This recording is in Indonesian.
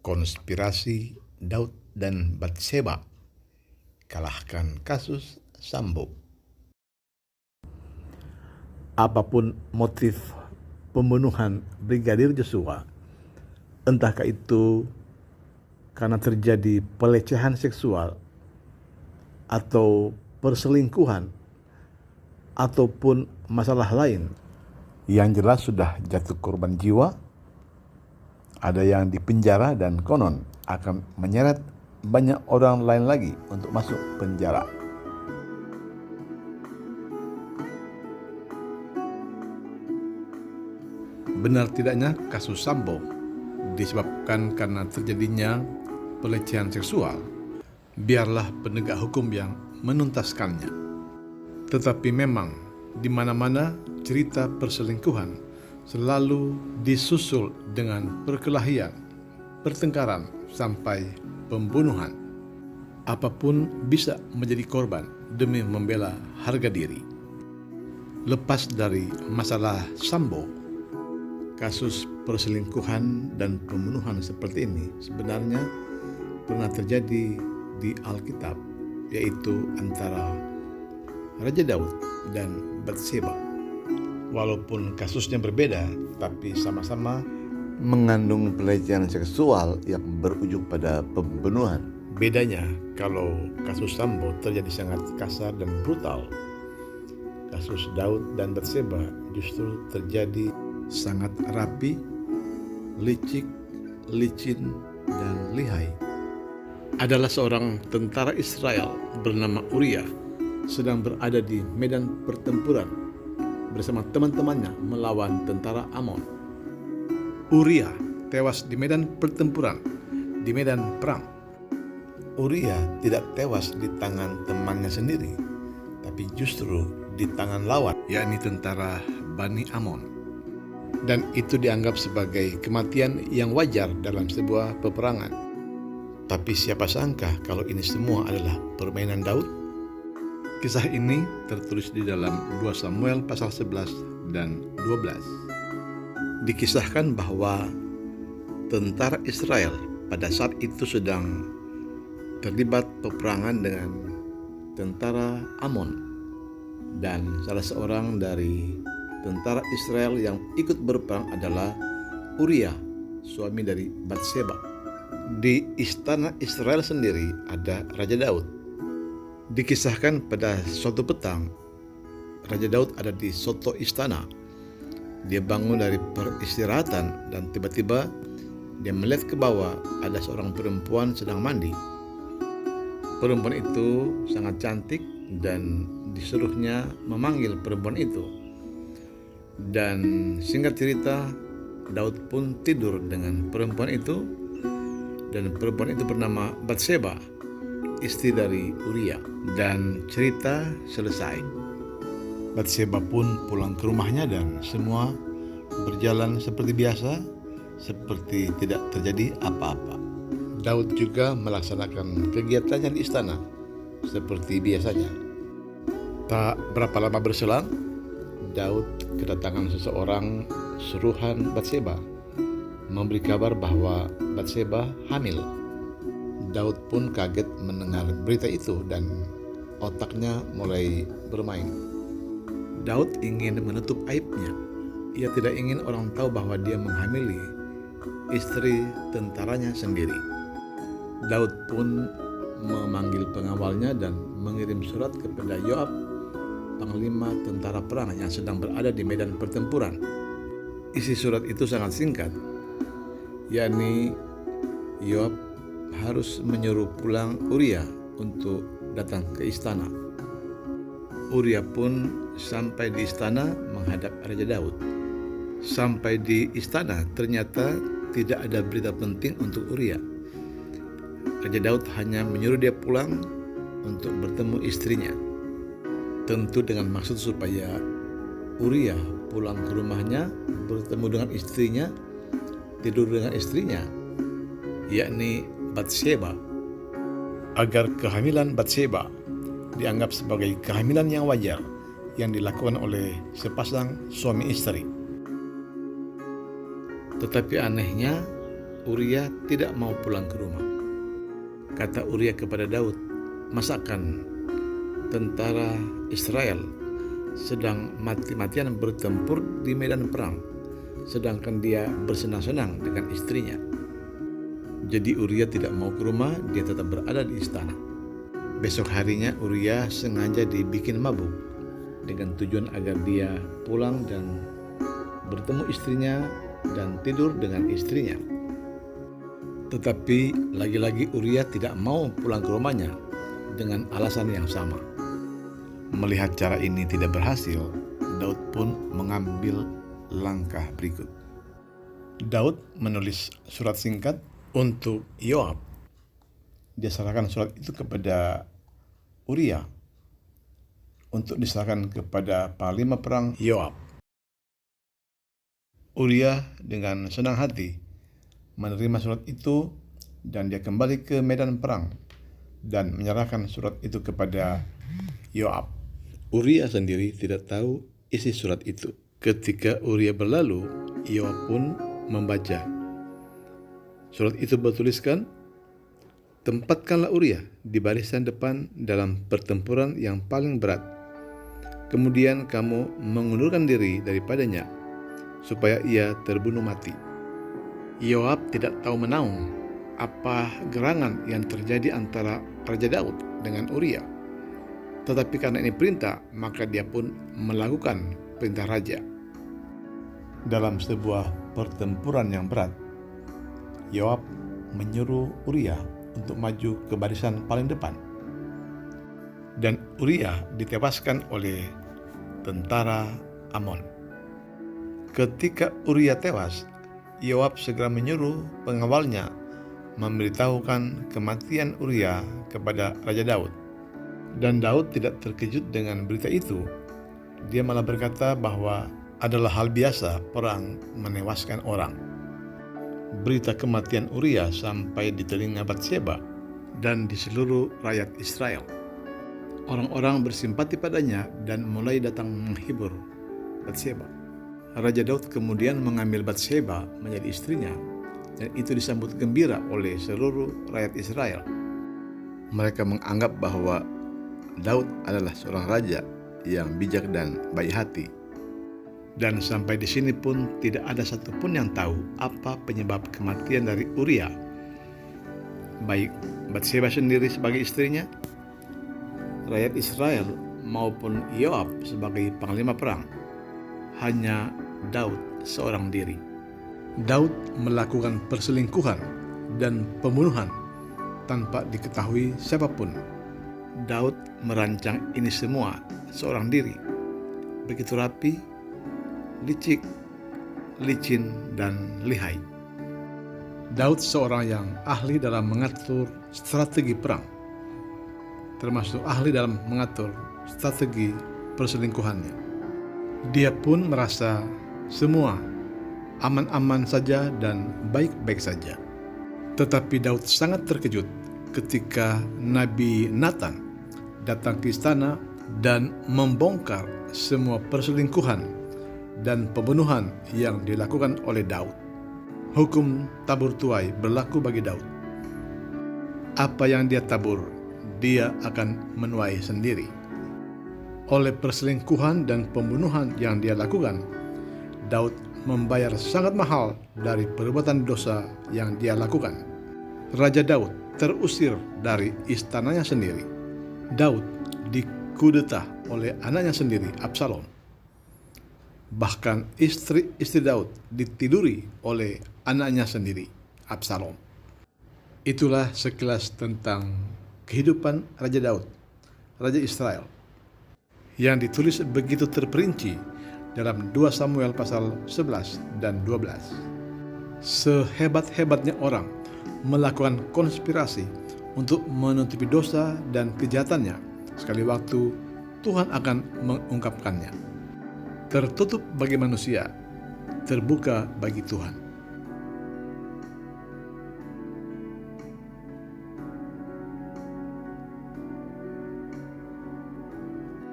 Konspirasi Daud dan Batseba, kalahkan kasus Sambo. Apapun motif pembunuhan Brigadir Joshua, entahkah itu karena terjadi pelecehan seksual atau perselingkuhan ataupun masalah lain, yang jelas sudah jatuh korban jiwa, ada yang dipenjara dan konon akan menyeret banyak orang lain lagi untuk masuk penjara. Benar tidaknya kasus Sambo disebabkan karena terjadinya pelecehan seksual, biarlah penegak hukum yang menuntaskannya. Tetapi memang di mana-mana cerita perselingkuhan selalu disusul dengan perkelahian, pertengkaran, sampai pembunuhan. Apapun bisa menjadi korban demi membela harga diri. Lepas dari masalah Sambo, kasus perselingkuhan dan pembunuhan seperti ini sebenarnya pernah terjadi di Alkitab, yaitu antara Raja Daud dan Batseba. Walaupun kasusnya berbeda, tapi sama-sama mengandung pelecehan seksual yang berujung pada pembunuhan. Bedanya, kalau kasus Sambo terjadi sangat kasar dan brutal, kasus Daud dan Batseba justru terjadi sangat rapi, licik, licin, dan lihai. Adalah seorang tentara Israel bernama Uria sedang berada di medan pertempuran bersama teman-temannya melawan tentara Amon. Uria tewas di medan pertempuran, di medan perang. Uria tidak tewas di tangan temannya sendiri, tapi justru di tangan lawan, yakni tentara Bani Amon. Dan itu dianggap sebagai kematian yang wajar dalam sebuah peperangan. Tapi siapa sangka kalau ini semua adalah permainan Daud? Kisah ini tertulis di dalam 2 Samuel pasal 11 dan 12. Dikisahkan bahwa tentara Israel pada saat itu sedang terlibat peperangan dengan tentara Amon. Dan salah seorang dari tentara Israel yang ikut berperang adalah Uria, suami dari Batseba. Di istana Israel sendiri ada Raja Daud. Dikisahkan pada suatu petang, Raja Daud ada di soto istana. Dia bangun dari peristirahatan dan tiba-tiba dia melihat ke bawah, ada seorang perempuan sedang mandi. Perempuan itu sangat cantik dan disuruhnya memanggil perempuan itu. Dan singkat cerita, Daud pun tidur dengan perempuan itu, dan perempuan itu bernama Batseba, istri dari Uria, dan cerita selesai. Batseba pun pulang ke rumahnya dan semua berjalan seperti biasa, seperti tidak terjadi apa-apa. Daud juga melaksanakan kegiatannya di istana seperti biasanya. Tak berapa lama berselang, Daud kedatangan seseorang suruhan Batseba memberi kabar bahwa Batseba hamil. Daud pun kaget mendengar berita itu dan otaknya mulai bermain. Daud ingin menutup aibnya. Ia tidak ingin orang tahu bahwa dia menghamili istri tentaranya sendiri. Daud pun memanggil pengawalnya dan mengirim surat kepada Yoab, panglima tentara perang yang sedang berada di medan pertempuran. Isi surat itu sangat singkat, yakni Yoab harus menyuruh pulang Uria untuk datang ke istana. Uria pun sampai di istana menghadap Raja Daud. Sampai di istana ternyata tidak ada berita penting untuk Uria. Raja Daud hanya menyuruh dia pulang untuk bertemu istrinya. Tentu dengan maksud supaya Uria pulang ke rumahnya, bertemu dengan istrinya, tidur dengan istrinya, yakni Batseba, agar kehamilan Batseba dianggap sebagai kehamilan yang wajar yang dilakukan oleh sepasang suami istri. Tetapi anehnya, Uria tidak mau pulang ke rumah. Kata Uria kepada Daud, "Masakan tentara Israel sedang mati-matian bertempur di medan perang, sedangkan dia bersenang-senang dengan istrinya." Jadi Uria tidak mau ke rumah, dia tetap berada di istana. Besok harinya Uria sengaja dibikin mabuk dengan tujuan agar dia pulang dan bertemu istrinya dan tidur dengan istrinya. Tetapi lagi-lagi Uria tidak mau pulang ke rumahnya dengan alasan yang sama. Melihat cara ini tidak berhasil, Daud pun mengambil langkah berikut. Daud menulis surat singkat untuk Yoab. Dia serahkan surat itu kepada Uria untuk diserahkan kepada panglima perang Yoab. Uria dengan senang hati menerima surat itu dan dia kembali ke medan perang dan menyerahkan surat itu kepada Yoab. Uria sendiri tidak tahu isi surat itu. Ketika Uria berlalu, Yoab pun membaca. Surat itu bertuliskan, "Tempatkanlah Uria di barisan depan dalam pertempuran yang paling berat. Kemudian kamu mengundurkan diri daripadanya, supaya ia terbunuh mati." Yoab tidak tahu menaung apa gerangan yang terjadi antara Raja Daud dengan Uria. Tetapi karena ini perintah, maka dia pun melakukan perintah raja. Dalam sebuah pertempuran yang berat, Yoab menyuruh Uria untuk maju ke barisan paling depan. Dan Uria ditewaskan oleh tentara Amon. Ketika Uria tewas, Yoab segera menyuruh pengawalnya memberitahukan kematian Uria kepada Raja Daud. Dan Daud tidak terkejut dengan berita itu. Dia malah berkata bahwa adalah hal biasa perang menewaskan orang. Berita kematian Uria sampai di telinga Batseba dan di seluruh rakyat Israel. Orang-orang bersimpati padanya dan mulai datang menghibur Batseba. Raja Daud kemudian mengambil Batseba menjadi istrinya, dan itu disambut gembira oleh seluruh rakyat Israel. Mereka menganggap bahwa Daud adalah seorang raja yang bijak dan baik hati. Dan sampai di sini pun tidak ada satupun yang tahu apa penyebab kematian dari Uria. Baik Batseba sendiri sebagai istrinya, rakyat Israel maupun Yoab sebagai panglima perang. Hanya Daud seorang diri. Daud melakukan perselingkuhan dan pembunuhan tanpa diketahui siapapun. Daud merancang ini semua seorang diri, begitu rapi, licik, licin, dan lihai. Daud seorang yang ahli dalam mengatur strategi perang, termasuk ahli dalam mengatur strategi perselingkuhannya. Dia pun merasa semua aman-aman saja dan baik-baik saja. Tetapi Daud sangat terkejut ketika Nabi Nathan datang ke istana dan membongkar semua perselingkuhan dan pembunuhan yang dilakukan oleh Daud. Hukum tabur tuai berlaku bagi Daud. Apa yang dia tabur, dia akan menuai sendiri. Oleh perselingkuhan dan pembunuhan yang dia lakukan, Daud membayar sangat mahal dari perbuatan dosa yang dia lakukan. Raja Daud terusir dari istananya sendiri. Daud dikudeta oleh anaknya sendiri, Absalom. Bahkan istri-istri Daud ditiduri oleh anaknya sendiri, Absalom. Itulah sekilas tentang kehidupan Raja Daud, Raja Israel, yang ditulis begitu terperinci dalam 2 Samuel pasal 11 dan 12. Sehebat-hebatnya orang melakukan konspirasi untuk menutupi dosa dan kejahatannya, sekali waktu Tuhan akan mengungkapkannya. Tertutup bagi manusia, terbuka bagi Tuhan.